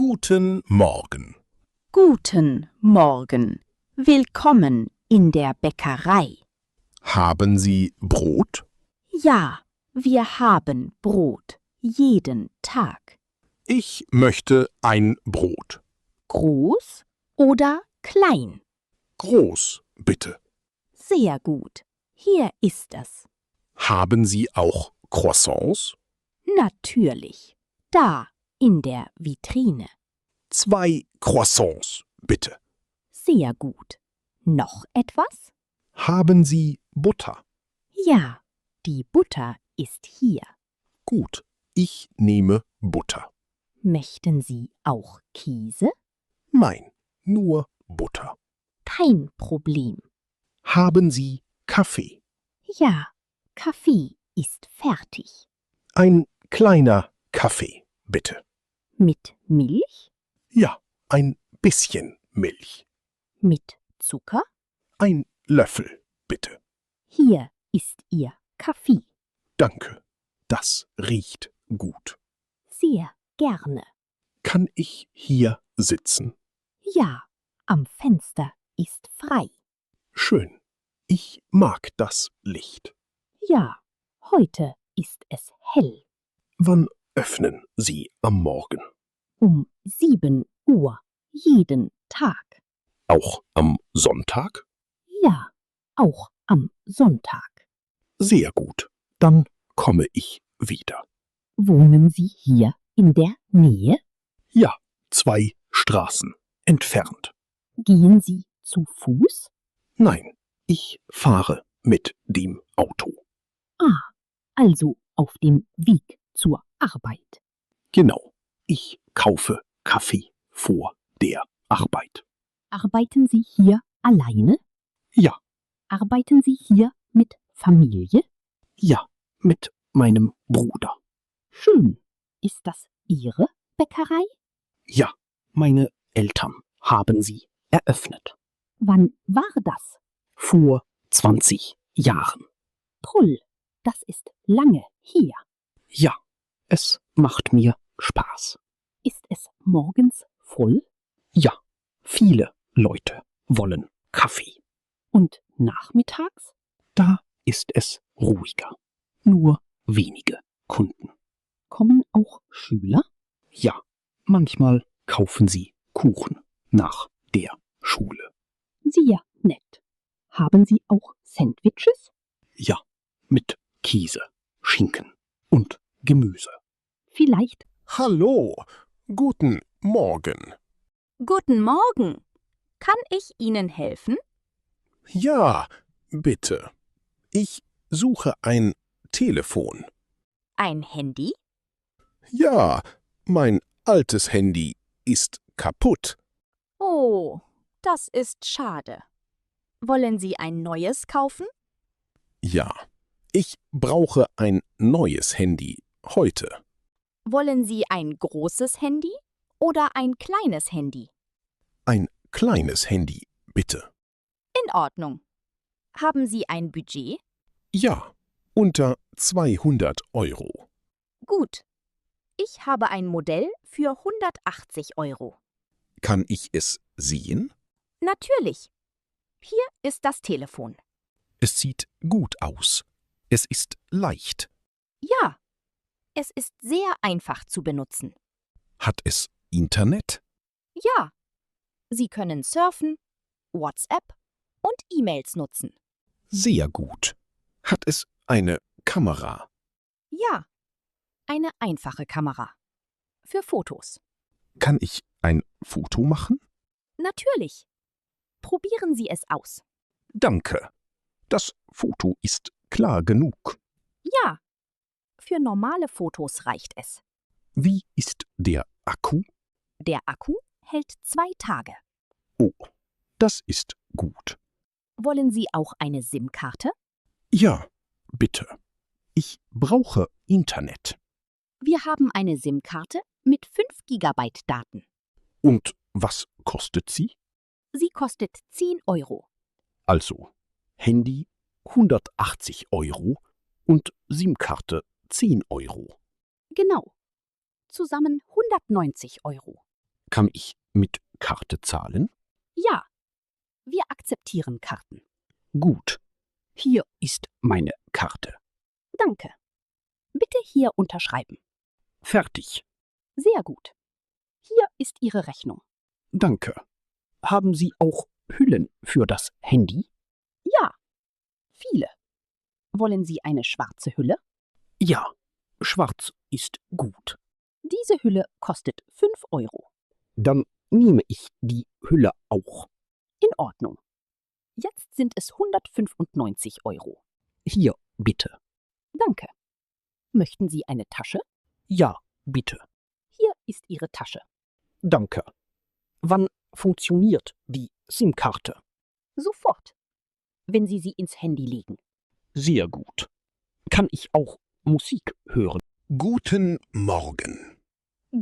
Guten Morgen. Guten Morgen. Willkommen in der Bäckerei. Haben Sie Brot? Ja, wir haben Brot jeden Tag. Ich möchte ein Brot. Groß oder klein? Groß, bitte. Sehr gut. Hier ist es. Haben Sie auch Croissants? Natürlich. Da in der Vitrine. 2 Croissants, bitte. Sehr gut. Noch etwas? Haben Sie Butter? Ja, die Butter ist hier. Gut, ich nehme Butter. Möchten Sie auch Käse? Nein, nur Butter. Kein Problem. Haben Sie Kaffee? Ja, Kaffee ist fertig. Ein kleiner Kaffee, bitte. Mit Milch? Ja, ein bisschen Milch. Mit Zucker? Ein Löffel, bitte. Hier ist Ihr Kaffee. Danke. Das riecht gut. Sehr gerne. Kann ich hier sitzen? Ja, am Fenster ist frei. Schön. Ich mag das Licht. Ja, heute ist es hell. Wann öffnen Sie am Morgen? Um 7 Uhr jeden Tag. Auch am Sonntag? Ja, auch am Sonntag. Sehr gut. Dann komme ich wieder. Wohnen Sie hier in der Nähe? Ja, 2 Straßen entfernt. Gehen Sie zu Fuß? Nein, ich fahre mit dem Auto. Ah, also auf dem Weg zur Arbeit. Genau. Ich kaufe Kaffee vor der Arbeit. Arbeiten Sie hier alleine? Ja, Arbeiten Sie hier mit Familie? ja, mit meinem Bruder. Schön. Ist das Ihre Bäckerei? Ja, meine Eltern haben sie eröffnet. Wann war das? Vor 20 Jahren. Toll. Das ist lange her. Ja, es macht mir Spaß. Ist es morgens voll? Ja, viele Leute wollen Kaffee. Und nachmittags? Da ist es ruhiger. Nur wenige Kunden. Kommen auch Schüler? Ja, manchmal kaufen sie Kuchen nach der Schule. Sehr nett. Haben Sie auch Sandwiches? Ja, mit Käse, Schinken und Gemüse. Vielleicht. Hallo, guten Morgen. Guten Morgen. Kann ich Ihnen helfen? Ja, bitte. Ich suche ein Telefon. Ein Handy? Ja, mein altes Handy ist kaputt. Oh, das ist schade. Wollen Sie ein neues kaufen? Ja, ich brauche ein neues Handy heute. Wollen Sie ein großes Handy oder ein kleines Handy? Ein kleines Handy, bitte. In Ordnung. Haben Sie ein Budget? Ja, unter 200 Euro. Gut. Ich habe ein Modell für 180 Euro. Kann ich es sehen? Natürlich. Hier ist das Telefon. Es sieht gut aus. Es ist leicht. Ja, es ist sehr einfach zu benutzen. Hat es Internet? Ja, Sie können surfen, WhatsApp und E-Mails nutzen. Sehr gut. Hat es eine Kamera? Ja, eine einfache Kamera. Für Fotos. Kann ich ein Foto machen? Natürlich. Probieren Sie es aus. Danke. Das Foto ist klar genug. Ja, für normale Fotos reicht es. Wie ist der Akku? Der Akku hält 2 Tage. Oh, das ist gut. Wollen Sie auch eine SIM-Karte? Ja, bitte. Ich brauche Internet. Wir haben eine SIM-Karte mit 5 GB Daten. Und was kostet sie? Sie kostet 10 Euro. Also Handy 180 Euro und SIM-Karte 10 Euro. Genau. Zusammen 190 Euro. Kann ich mit Karte zahlen? Ja, wir akzeptieren Karten. Gut. Hier ist meine Karte. Danke. Bitte hier unterschreiben. Fertig. Sehr gut. Hier ist Ihre Rechnung. Danke. Haben Sie auch Hüllen für das Handy? Ja, viele. Wollen Sie eine schwarze Hülle? Ja, schwarz ist gut. Diese Hülle kostet 5 Euro. Dann nehme ich die Hülle auch. In Ordnung. Jetzt sind es 195 Euro. Hier, bitte. Danke. Möchten Sie eine Tasche? Ja, bitte. Hier ist Ihre Tasche. Danke. Wann funktioniert die SIM-Karte? Sofort, wenn Sie sie ins Handy legen. Sehr gut. Kann ich auch Musik hören? Guten Morgen.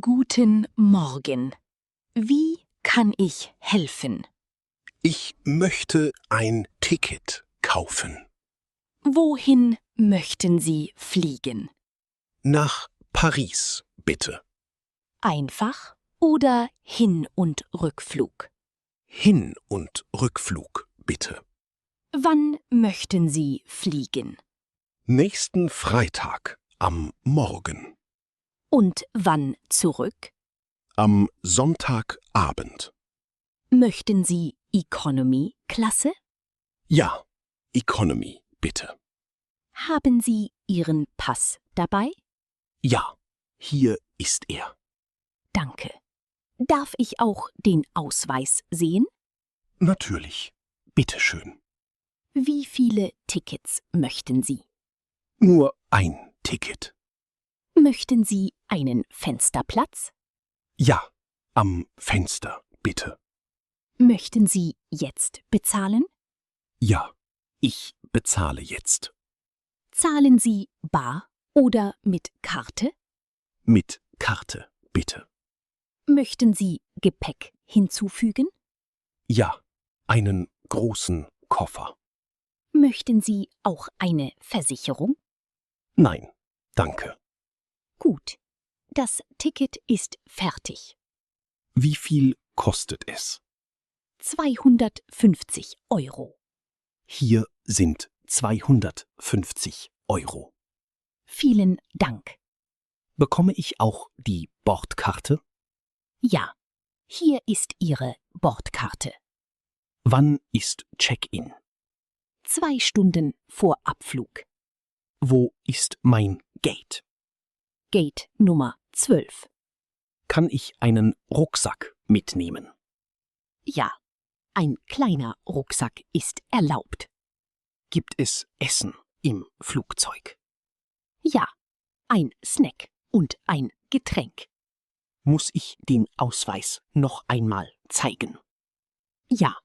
Guten Morgen. Wie kann ich helfen? Ich möchte ein Ticket kaufen. Wohin möchten Sie fliegen? Nach Paris, bitte. Einfach oder Hin- und Rückflug? Hin- und Rückflug, bitte. Wann möchten Sie fliegen? Nächsten Freitag am Morgen. Und wann zurück? Am Sonntagabend. Möchten Sie Economy-Klasse? Ja, Economy, bitte. Haben Sie Ihren Pass dabei? Ja, hier ist er. Danke. Darf ich auch den Ausweis sehen? Natürlich. Bitteschön. Wie viele Tickets möchten Sie? Nur ein Ticket. Möchten Sie einen Fensterplatz? Ja, am Fenster, bitte. Möchten Sie jetzt bezahlen? Ja, ich bezahle jetzt. Zahlen Sie bar oder mit Karte? Mit Karte, bitte. Möchten Sie Gepäck hinzufügen? Ja, einen großen Koffer. Möchten Sie auch eine Versicherung? Nein, danke. Gut. Das Ticket ist fertig. Wie viel kostet es? 250 Euro. Hier sind 250 Euro. Vielen Dank. Bekomme ich auch die Bordkarte? Ja, hier ist Ihre Bordkarte. Wann ist Check-in? 2 Stunden vor Abflug. Wo ist mein Gate? Gate Nummer 12. Kann ich einen Rucksack mitnehmen? Ja, ein kleiner Rucksack ist erlaubt. Gibt es Essen im Flugzeug? Ja, ein Snack und ein Getränk. Muss ich den Ausweis noch einmal zeigen? Ja,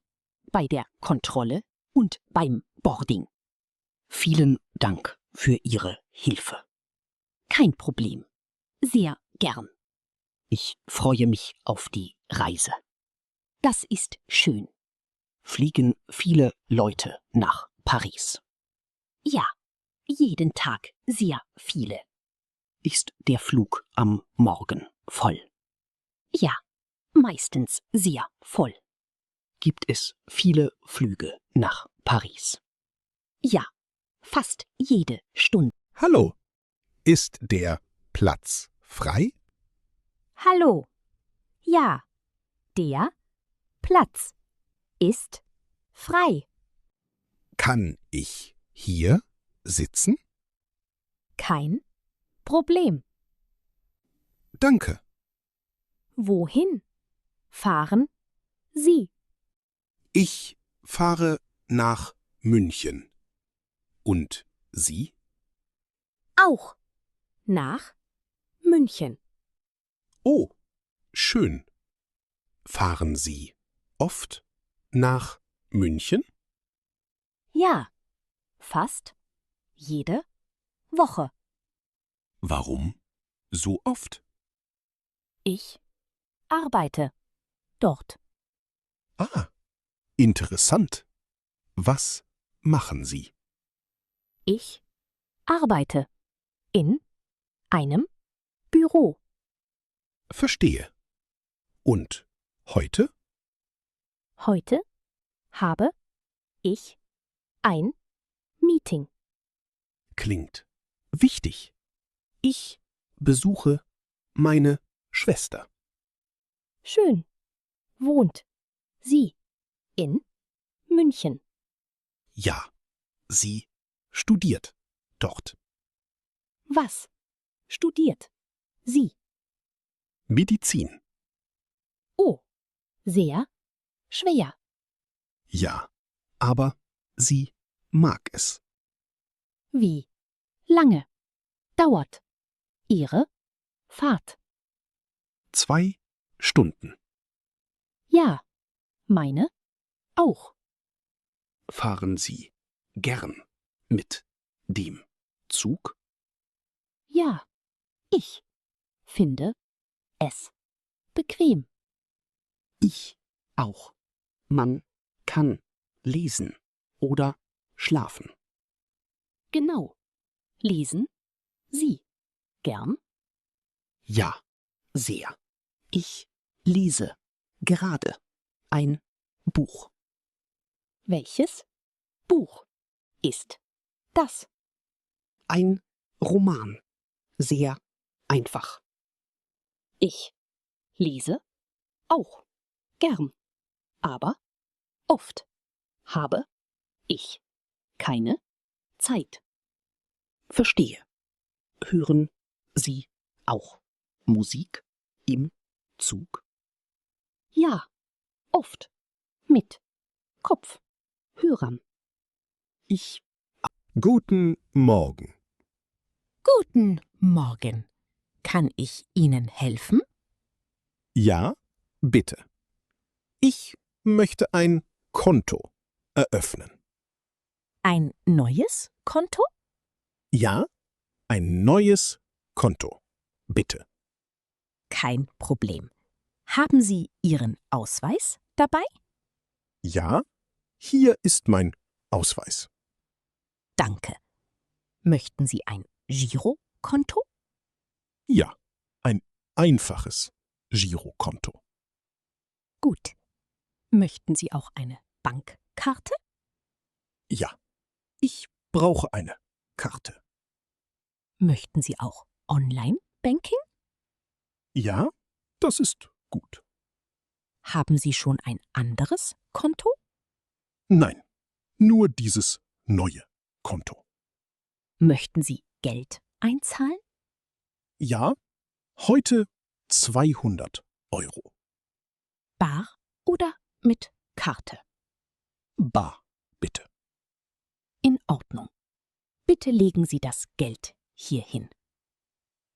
bei der Kontrolle und beim Boarding. Vielen Dank für Ihre Hilfe. Kein Problem. Sehr gern. Ich freue mich auf die Reise. Das ist schön. Fliegen viele Leute nach Paris? Ja, jeden Tag sehr viele. Ist der Flug am Morgen voll? Ja, meistens sehr voll. Gibt es viele Flüge nach Paris? Ja, fast jede Stunde. Hallo, ist der Platz frei? Hallo. Ja, der Platz ist frei. Kann ich hier sitzen? Kein Problem. Danke. Wohin fahren Sie? Ich fahre nach München. Und Sie? Auch nach München. Oh, schön. Fahren Sie oft nach München? Ja, fast jede Woche. Warum so oft? Ich arbeite dort. Ah, interessant. Was machen Sie? Ich arbeite in einem Büro. Verstehe. Und heute? Heute habe ich ein Meeting. Klingt wichtig. Ich besuche meine Schwester. Schön. Wohnt sie in München? Ja, sie studiert dort. Was studiert sie? Medizin. Oh, sehr schwer. Ja, aber sie mag es. Wie lange dauert Ihre Fahrt? 2 Stunden. Ja, meine auch. Fahren Sie gern mit dem Zug? Ja, ich finde es bequem. Ich auch. Man kann lesen oder schlafen. Genau. Lesen Sie gern? Ja, sehr. Ich lese gerade ein Buch. Welches Buch ist das? Ein Roman. Sehr einfach. Ich lese auch gern, aber oft habe ich keine Zeit. Verstehe. Hören Sie auch Musik im Zug? Ja, oft mit Kopfhörern. Ich Guten Morgen. Guten Morgen. Kann ich Ihnen helfen? Ja, bitte. Ich möchte ein Konto eröffnen. Ein neues Konto? Ja, ein neues Konto. Bitte. Kein Problem. Haben Sie Ihren Ausweis dabei? Ja, hier ist mein Ausweis. Danke. Möchten Sie ein Girokonto? Ja, ein einfaches Girokonto. Gut. Möchten Sie auch eine Bankkarte? Ja, ich brauche eine Karte. Möchten Sie auch Online-Banking? Ja, das ist gut. Haben Sie schon ein anderes Konto? Nein, nur dieses neue Konto. Möchten Sie Geld einzahlen? Ja, heute 200 Euro. Bar oder mit Karte? Bar, bitte. In Ordnung. Bitte legen Sie das Geld hier hin.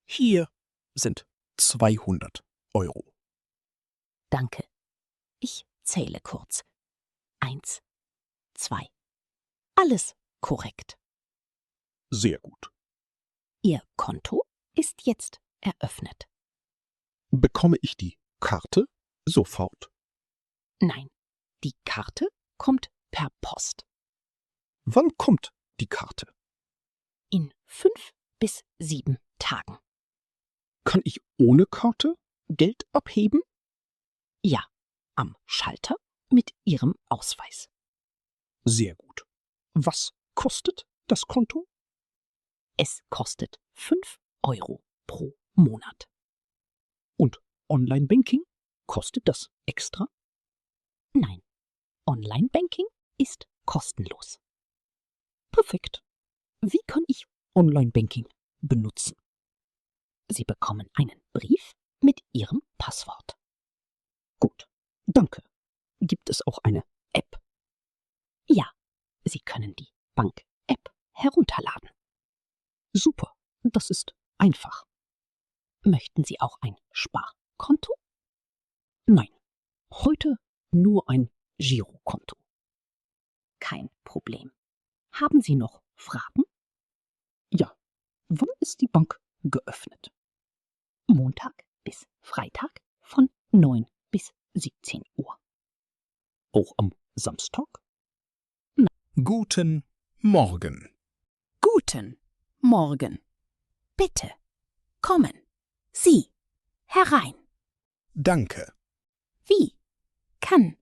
Hier sind 200 Euro. Danke. Ich zähle kurz. 1, 2. Alles korrekt. Sehr gut. Ihr Konto ist jetzt eröffnet. Bekomme ich die Karte sofort? Nein, die Karte kommt per Post. Wann kommt die Karte? In 5 bis 7 Tagen. Kann ich ohne Karte Geld abheben? Ja, am Schalter mit Ihrem Ausweis. Sehr gut. Was kostet das Konto? Es kostet 5 Euro pro Monat. Und Online-Banking? Kostet das extra? Nein, Online-Banking ist kostenlos. Perfekt. Wie kann ich Online-Banking benutzen? Sie bekommen einen Brief mit Ihrem Passwort. Gut, danke. Gibt es auch eine App? Ja, Sie können die Bank-App herunterladen. Super, das ist einfach. Möchten Sie auch ein Sparkonto? Nein, heute nur ein Girokonto. Kein Problem. Haben Sie noch Fragen? Ja, wann ist die Bank geöffnet? Montag bis Freitag von 9 bis 17 Uhr. Auch am Samstag? Guten Morgen. Guten Morgen. Bitte, kommen Sie herein. Danke. Wie kann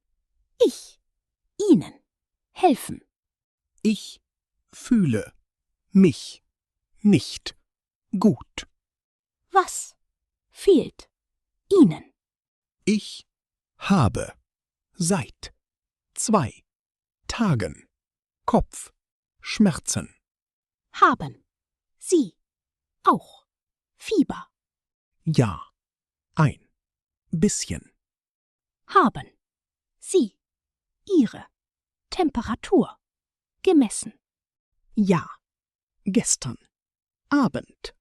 ich Ihnen helfen? Ich fühle mich nicht gut. Was fehlt Ihnen? Ich habe seit 2 Tagen Kopfschmerzen. Haben Sie auch Fieber? Ja, ein bisschen. Haben Sie Ihre Temperatur gemessen? Ja, gestern Abend.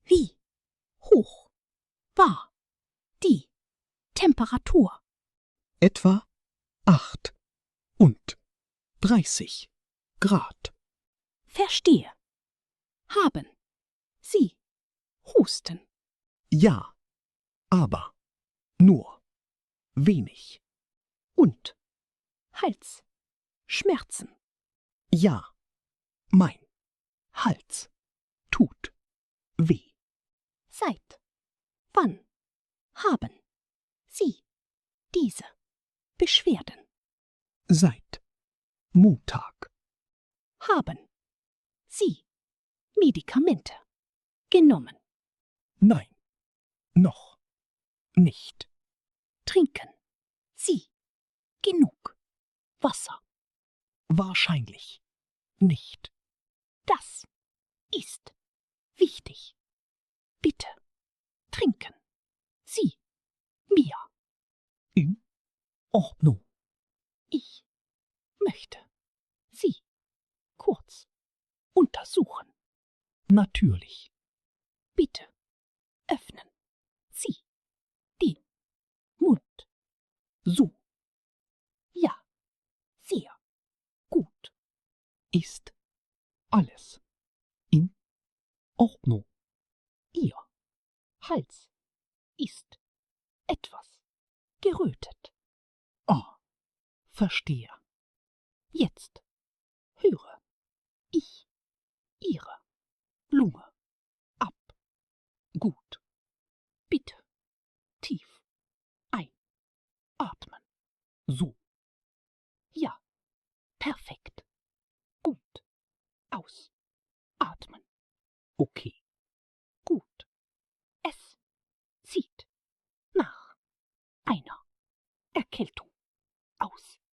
Wie hoch war die Temperatur? Etwa 38 Grad. Verstehe. Haben Sie Husten? Ja, aber nur wenig. Und Halsschmerzen? Ja, mein Hals tut weh. Seit wann haben Sie diese Beschwerden? Seit Montag. Haben Sie Medikamente genommen? Nein, noch nicht. Trinken Sie genug Wasser? Wahrscheinlich nicht. Das ist wichtig. Bitte trinken Sie mehr. In Ordnung. Ich möchte Sie kurz untersuchen. Natürlich. Bitte öffnen Sie den Mund. So Ja, sehr gut. ist alles in Ordnung. Ihr Hals ist etwas gerötet. Ah, verstehe. Jetzt höre ich Ihre Lunge ab. Gut. Bitte tief einatmen. So. Ja, perfekt. Gut. Ausatmen. Okay. Gut. Es sieht nach einer Erkältung